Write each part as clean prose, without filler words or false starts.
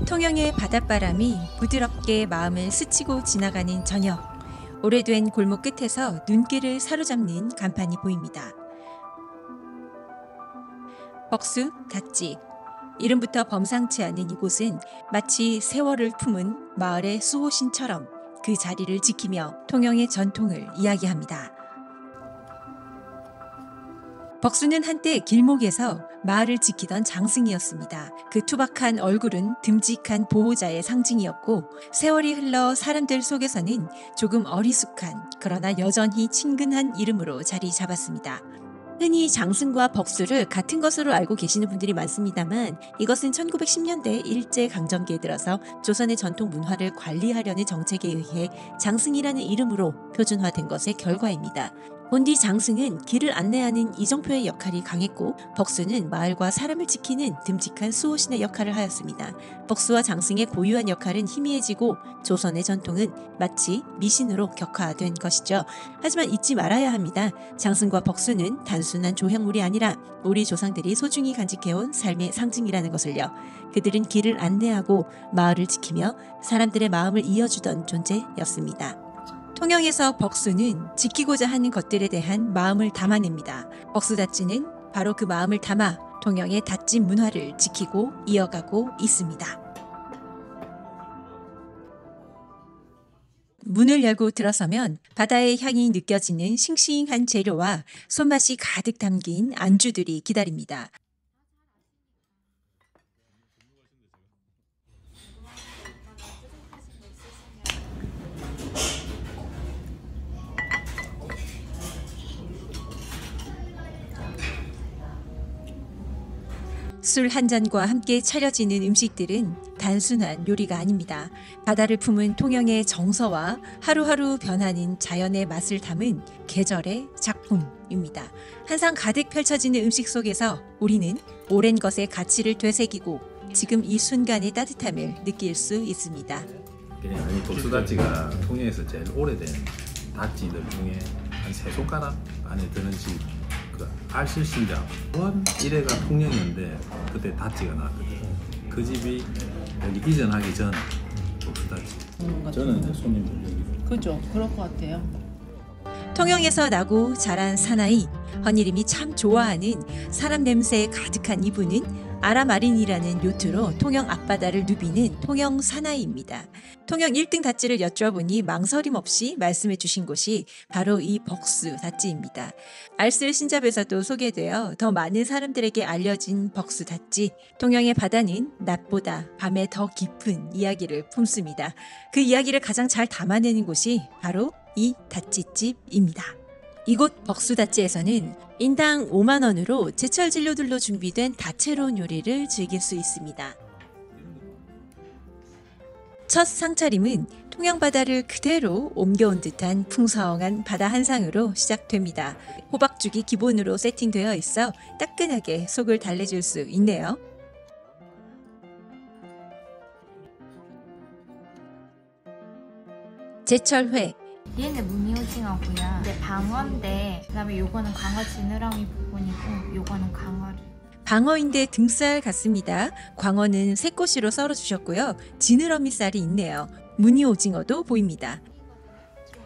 통영의 바닷바람이 부드럽게 마음을 스치고 지나가는 저녁. 오래된 골목 끝에서 눈길을 사로잡는 간판이 보입니다. 벅수 닷집. 이름부터 범상치 않은 이곳은 마치 세월을 품은 마을의 수호신처럼 그 자리를 지키며 통영의 전통을 이야기합니다. 벅수는 한때 길목에서 마을을 지키던 장승이었습니다. 그 투박한 얼굴은 듬직한 보호자의 상징이었고, 세월이 흘러 사람들 속에서는 조금 어리숙한 그러나 여전히 친근한 이름으로 자리 잡았습니다. 흔히 장승과 벅수를 같은 것으로 알고 계시는 분들이 많습니다만, 이것은 1910년대 일제강점기에 들어서 조선의 전통 문화를 관리하려는 정책에 의해 장승이라는 이름으로 표준화된 것의 결과입니다. 본디 장승은 길을 안내하는 이정표의 역할이 강했고, 벅수는 마을과 사람을 지키는 듬직한 수호신의 역할을 하였습니다. 벅수와 장승의 고유한 역할은 희미해지고 조선의 전통은 마치 미신으로 격화된 것이죠. 하지만 잊지 말아야 합니다. 장승과 벅수는 단순한 조형물이 아니라 우리 조상들이 소중히 간직해온 삶의 상징이라는 것을요. 그들은 길을 안내하고 마을을 지키며 사람들의 마음을 이어주던 존재였습니다. 통영에서 벅수는 지키고자 하는 것들에 대한 마음을 담아냅니다. 벅수닷지는 바로 그 마음을 담아 통영의 닷집 문화를 지키고 이어가고 있습니다. 문을 열고 들어서면 바다의 향이 느껴지는 싱싱한 재료와 손맛이 가득 담긴 안주들이 기다립니다. 술 한 잔과 함께 차려지는 음식들은 단순한 요리가 아닙니다. 바다를 품은 통영의 정서와 하루하루 변하는 자연의 맛을 담은 계절의 작품입니다. 한상 가득 펼쳐지는 음식 속에서 우리는 오랜 것의 가치를 되새기고 지금 이 순간의 따뜻함을 느낄 수 있습니다. 아니, 벅수닷지가 통영에서 제일 오래된 닷지들 중에 한 3손가락 안에 드는 집, 그 알실신장 원 1회가 통영이었는데 그때 닷지가 나왔거든. 그 집이 여기 이전하기 전 벅수닷지. 저는 이제 손님들 여기. 그죠, 그럴 것 같아요. 통영에서 나고 자란 사나이, 헌일임이 참 좋아하는 사람 냄새에 가득한 이분은 아라마린이라는 요트로 통영 앞바다를 누비는 통영 사나이입니다. 통영 1등 닷지를 여쭤보니 망설임 없이 말씀해 주신 곳이 바로 이 벅수 닷지입니다. 알쓸 신잡에서도 소개되어 더 많은 사람들에게 알려진 벅수 닷지. 통영의 바다는 낮보다 밤에 더 깊은 이야기를 품습니다. 그 이야기를 가장 잘 담아내는 곳이 바로 이 닷지집입니다. 이곳 벅수닷지에서는 인당 5만 원으로 제철 진료들로 준비된 다채로운 요리를 즐길 수 있습니다. 첫 상차림은 통영 바다를 그대로 옮겨온 듯한 풍성한 바다 한상으로 시작됩니다. 호박죽이 기본으로 세팅되어 있어 따끈하게 속을 달래줄 수 있네요. 제철회. 얘는 무늬오징어고요. 이제 방어인데 그다음에 요거는 광어 지느러미 부분이고 요거는 광어를. 방어인데 등살 같습니다. 광어는 새꼬시로 썰어주셨고요. 지느러미 살이 있네요. 무늬 오징어도 보입니다.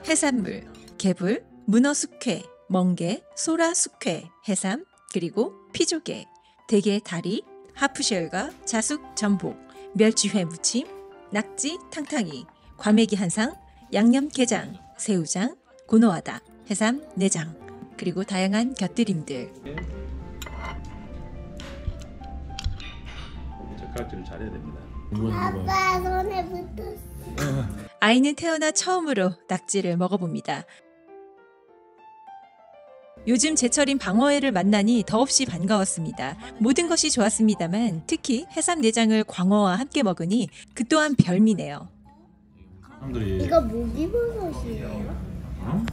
해산물, 개불, 문어 숙회, 멍게, 소라 숙회, 해삼, 그리고 피조개, 대게 다리, 하프쉘과 자숙 전복, 멸치회 무침, 낙지 탕탕이, 과메기 한상, 양념게장, 새우장, 고노하다, 해삼 내장, 그리고 다양한 곁들임들. 젓가락질을 잘해야 됩니다. 아빠 손에 붙었어. 아이는 태어나 처음으로 낙지를 먹어봅니다. 요즘 제철인 방어회를 만나니 더없이 반가웠습니다. 모든 것이 좋았습니다만 특히 해삼 내장을 광어와 함께 먹으니 그 또한 별미네요. 사람들이 이거 목이버섯이에요?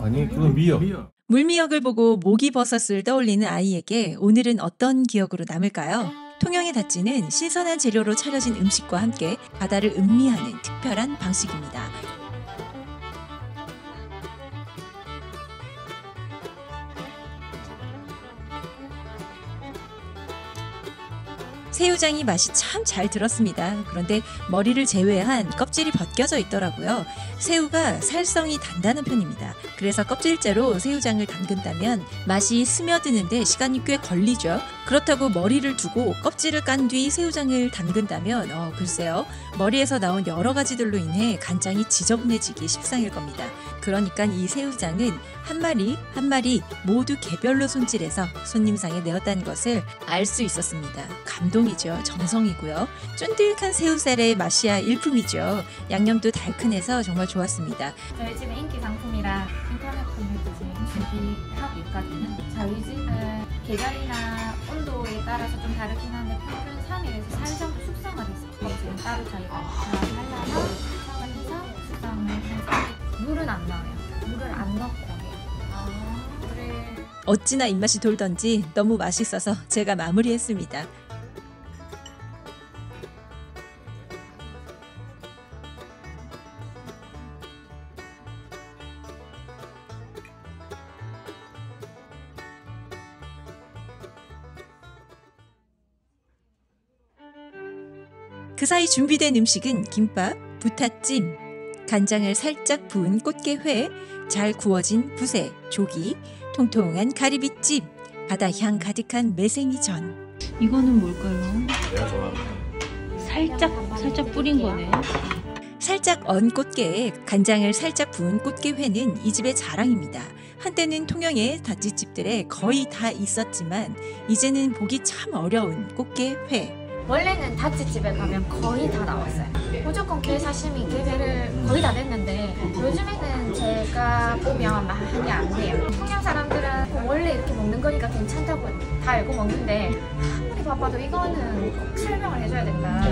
아니, 그건 미역. 물미역을 보고 목이버섯을 떠올리는 아이에게 오늘은 어떤 기억으로 남을까요? 통영의 닷지는 신선한 재료로 차려진 음식과 함께 바다를 음미하는 특별한 방식입니다. 새우장이 맛이 참 잘 들었습니다. 그런데 머리를 제외한 껍질이 벗겨져 있더라고요. 새우가 살성이 단단한 편입니다. 그래서 껍질째로 새우장을 담근다면 맛이 스며드는데 시간이 꽤 걸리죠. 그렇다고 머리를 두고 껍질을 깐 뒤 새우장을 담근다면 글쎄요. 머리에서 나온 여러 가지들로 인해 간장이 지저분해지기 십상일 겁니다. 그러니까 이 새우장은 한 마리 한 마리 모두 개별로 손질해서 손님상에 내었다는 것을 알 수 있었습니다. 감동이죠. 정성이고요. 쫀득한 새우살의 맛이야 일품이죠. 양념도 달큰해서 정말 좋았습니다. 저희 집의 인기 상품이라 인터넷 구매도 지금 준비하고 있거든요. 저희 집은 계절이나 온도에 따라서 좀 다르긴 한데 평균 3일에서 4일 정도 숙성을 해서 지금 따로 저희가 잘라서 숙성을 해서 숙성을 해서 물은 안 넣어요. 물을 안 넣고 해요. 물을 어찌나 입맛이 돌던지 너무 맛있어서 제가 마무리했습니다. 그 사이 준비된 음식은 김밥, 부타찜, 간장을 살짝 부은 꽃게회, 잘 구워진 부세, 조기, 통통한 가리비찜, 바다향 가득한 매생이전. 이거는 뭘까요? 내가 좋아하는 살짝 뿌린 거네. 살짝 언 꽃게에 간장을 살짝 부은 꽃게회는 이 집의 자랑입니다. 한때는 통영의 다찌집들에 거의 다 있었지만 이제는 보기 참 어려운 꽃게회. 원래는 다찌집에 가면 거의 다 나왔어요. 무조건 게 사시미, 게회를 거의 다 냈는데 요즘에는 제가 보면 많이 안 돼요. 통영 사람들은 원래 이렇게 먹는 거니까 괜찮다고 다 알고 먹는데 아무리 바빠도 이거는 꼭 설명을 해줘야 된다.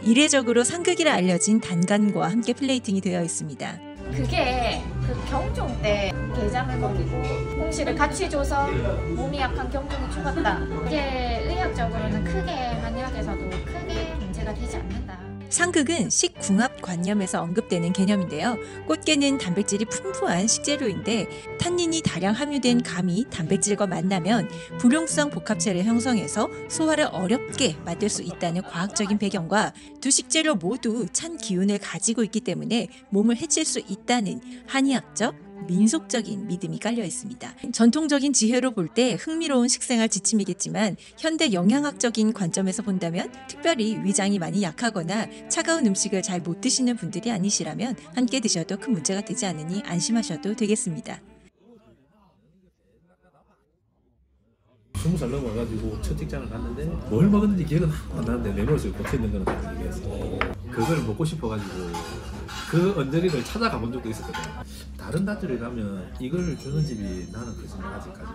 이례적으로 상극이라 알려진 단간과 함께 플레이팅이 되어 있습니다. 그게 그 경종 때 게장을 먹이고 홍시를 같이 줘서 몸이 약한 경종이 죽었다. 이게 의학적으로는 크게 한의학에서도 크게 문제가 되지 않는다. 상극은 식궁합관념에서 언급되는 개념인데요. 꽃게는 단백질이 풍부한 식재료인데 탄닌이 다량 함유된 감이 단백질과 만나면 불용성 복합체를 형성해서 소화를 어렵게 만들 수 있다는 과학적인 배경과 두 식재료 모두 찬 기운을 가지고 있기 때문에 몸을 해칠 수 있다는 한의학적 민속적인 믿음이 깔려 있습니다. 전통적인 지혜로 볼 때 흥미로운 식생활 지침이겠지만 현대 영양학적인 관점에서 본다면 특별히 위장이 많이 약하거나 차가운 음식을 잘 못 드시는 분들이 아니시라면 함께 드셔도 큰 문제가 되지 않으니 안심하셔도 되겠습니다. 20살 넘어가지고 첫 직장을 갔는데 뭘 먹었는지 기억은 하나도 안 나는데 내 머릿속에 꽂혀있는 거는 다 얘기했어. 그걸 먹고 싶어가지고 그 언저리를 찾아가 본 적도 있었거든. 다른 다트를 가면 이걸 주는 집이 나는 그 생각 아직까지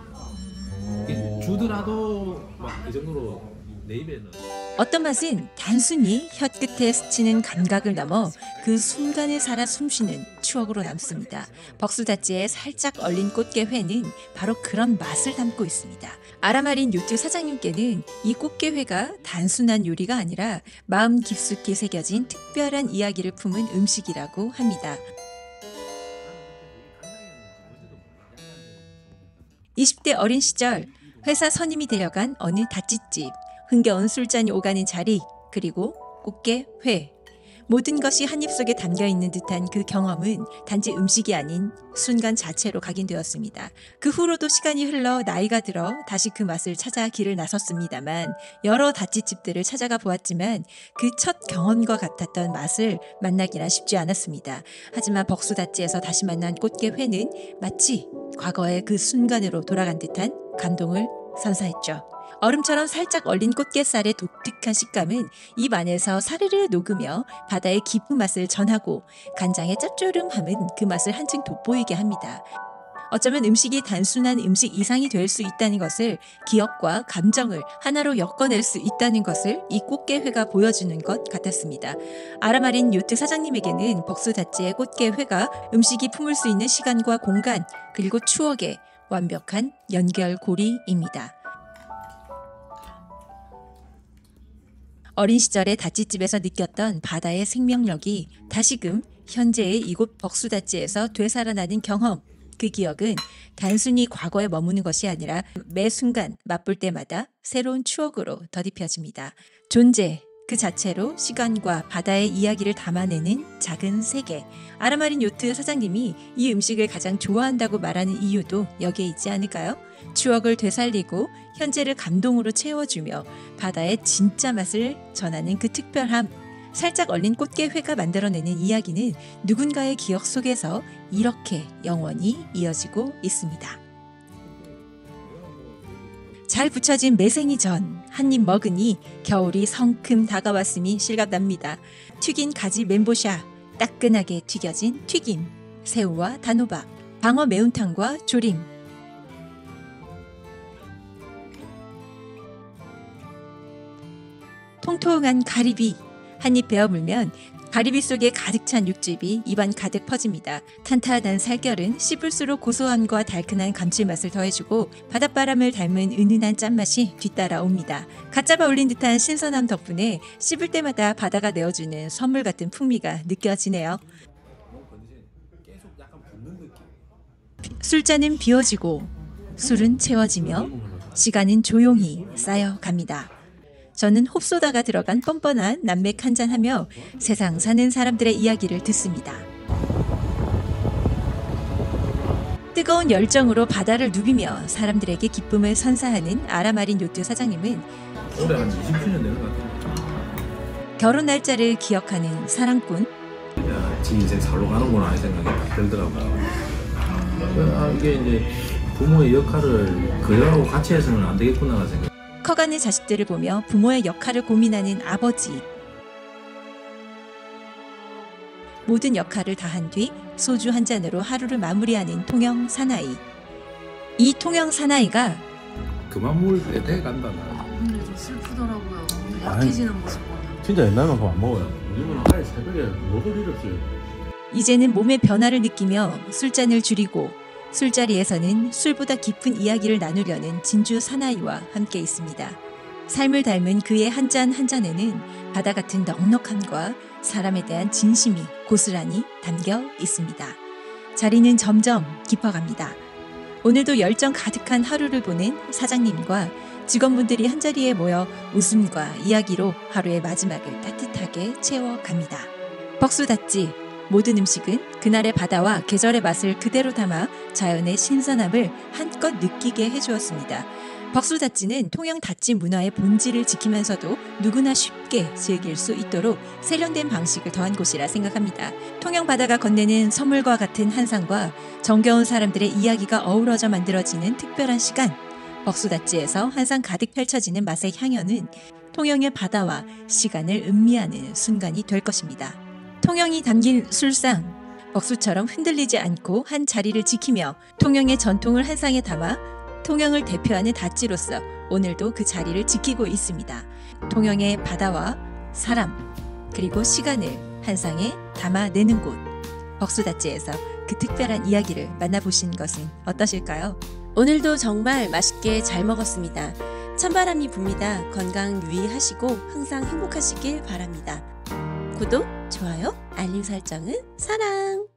주더라도 막 이 정도로 내 입에는 어떤 맛은 단순히 혀끝에 스치는 감각을 넘어 그 순간에 살아 숨쉬는 추억으로 남습니다. 벅수다찌에 살짝 얼린 꽃게회는 바로 그런 맛을 담고 있습니다. 아라마린 요트 사장님께는 이 꽃게회가 단순한 요리가 아니라 마음 깊숙이 새겨진 특별한 이야기를 품은 음식이라고 합니다. 20대 어린 시절 회사 선임이 되려간 어느 다찌집, 흥겨운 술잔이 오가는 자리, 그리고 꽃게회. 모든 것이 한 입속에 담겨있는 듯한 그 경험은 단지 음식이 아닌 순간 자체로 각인되었습니다. 그 후로도 시간이 흘러 나이가 들어 다시 그 맛을 찾아 길을 나섰습니다만 여러 다찌집들을 찾아가 보았지만 그 첫 경험과 같았던 맛을 만나기란 쉽지 않았습니다. 하지만 벅수다찌에서 다시 만난 꽃게회는 마치 과거의 그 순간으로 돌아간 듯한 감동을 선사했죠. 얼음처럼 살짝 얼린 꽃게살의 독특한 식감은 입 안에서 사르르 녹으며 바다의 깊은 맛을 전하고 간장의 짭조름함은 그 맛을 한층 돋보이게 합니다. 어쩌면 음식이 단순한 음식 이상이 될 수 있다는 것을, 기억과 감정을 하나로 엮어낼 수 있다는 것을 이 꽃게회가 보여주는 것 같았습니다. 아라마린 요트 사장님에게는 벅수다찌의 꽃게회가 음식이 품을 수 있는 시간과 공간 그리고 추억의 완벽한 연결고리입니다. 어린 시절에 다찌집에서 느꼈던 바다의 생명력이 다시금 현재의 이곳 벅수다찌에서 되살아나는 경험, 그 기억은 단순히 과거에 머무는 것이 아니라 매 순간 맛볼 때마다 새로운 추억으로 더딥혀집니다. 존재 그 자체로 시간과 바다의 이야기를 담아내는 작은 세계. 아라마린 요트 사장님이 이 음식을 가장 좋아한다고 말하는 이유도 여기에 있지 않을까요? 추억을 되살리고 현재를 감동으로 채워주며 바다의 진짜 맛을 전하는 그 특별함. 살짝 얼린 꽃게회가 만들어내는 이야기는 누군가의 기억 속에서 이렇게 영원히 이어지고 있습니다. 잘 부쳐진 매생이전 한 입 먹으니 겨울이 성큼 다가왔음이 실감납니다. 튀긴 가지 멘보샤, 따끈하게 튀겨진 튀김, 새우와 단호박, 방어 매운탕과 조림, 통통한 가리비, 한 입 베어 물면 가리비 속에 가득 찬 육즙이 입안 가득 퍼집니다. 탄탄한 살결은 씹을수록 고소함과 달큰한 감칠맛을 더해주고 바닷바람을 닮은 은은한 짠맛이 뒤따라옵니다. 갓 잡아 올린 듯한 신선함 덕분에 씹을 때마다 바다가 내어주는 선물 같은 풍미가 느껴지네요. 술잔은 비워지고 술은 채워지며 시간은 조용히 쌓여갑니다. 저는 홉소다가 들어간 뻔뻔한 남맥 한잔하며 세상 사는 사람들의 이야기를 듣습니다. 뜨거운 열정으로 바다를 누비며 사람들에게 기쁨을 선사하는 아라마린 요트 사장님은 올해 한 20주년 되는 것 같아요. 결혼 날짜를 기억하는 사랑꾼, 지 인생 살로 가는구나 하는 생각이 딱 들더라고요. 이게 이제 부모의 역할을 그들하고 같이 해서는 안 되겠구나 하는 생각. 커가는 자식들을 보며 부모의 역할을 고민하는 아버지. 모든 역할을 다한 뒤 소주 한 잔으로 하루를 마무리하는 통영 사나이. 이 통영 사나이가 그만 물 때 간다 나. 근데 좀 슬프더라고요. 약해지는 모습 보면. 진짜 옛날만큼 안 먹어요. 요즘은 아예 새벽에 먹을 일 없어요. 이제는 몸의 변화를 느끼며 술잔을 줄이고 술자리에서는 술보다 깊은 이야기를 나누려는 진주 사나이와 함께 있습니다. 삶을 닮은 그의 한 잔 한 잔에는 바다 같은 넉넉함과 사람에 대한 진심이 고스란히 담겨 있습니다. 자리는 점점 깊어갑니다. 오늘도 열정 가득한 하루를 보낸 사장님과 직원분들이 한자리에 모여 웃음과 이야기로 하루의 마지막을 따뜻하게 채워갑니다. 벅수닷지 모든 음식은 그날의 바다와 계절의 맛을 그대로 담아 자연의 신선함을 한껏 느끼게 해주었습니다. 벅수닷지는 통영 닷지 문화의 본질을 지키면서도 누구나 쉽게 즐길 수 있도록 세련된 방식을 더한 곳이라 생각합니다. 통영 바다가 건네는 선물과 같은 한상과 정겨운 사람들의 이야기가 어우러져 만들어지는 특별한 시간. 벅수닷지에서 한상 가득 펼쳐지는 맛의 향연은 통영의 바다와 시간을 음미하는 순간이 될 것입니다. 통영이 담긴 술상, 벅수처럼 흔들리지 않고 한 자리를 지키며 통영의 전통을 한 상에 담아 통영을 대표하는 닷지로서 오늘도 그 자리를 지키고 있습니다. 통영의 바다와 사람 그리고 시간을 한 상에 담아내는 곳, 벅수닷지에서 그 특별한 이야기를 만나보신 것은 어떠실까요? 오늘도 정말 맛있게 잘 먹었습니다. 찬바람이 붑니다. 건강 유의하시고 항상 행복하시길 바랍니다. 구독, 좋아요, 알림 설정은 사랑!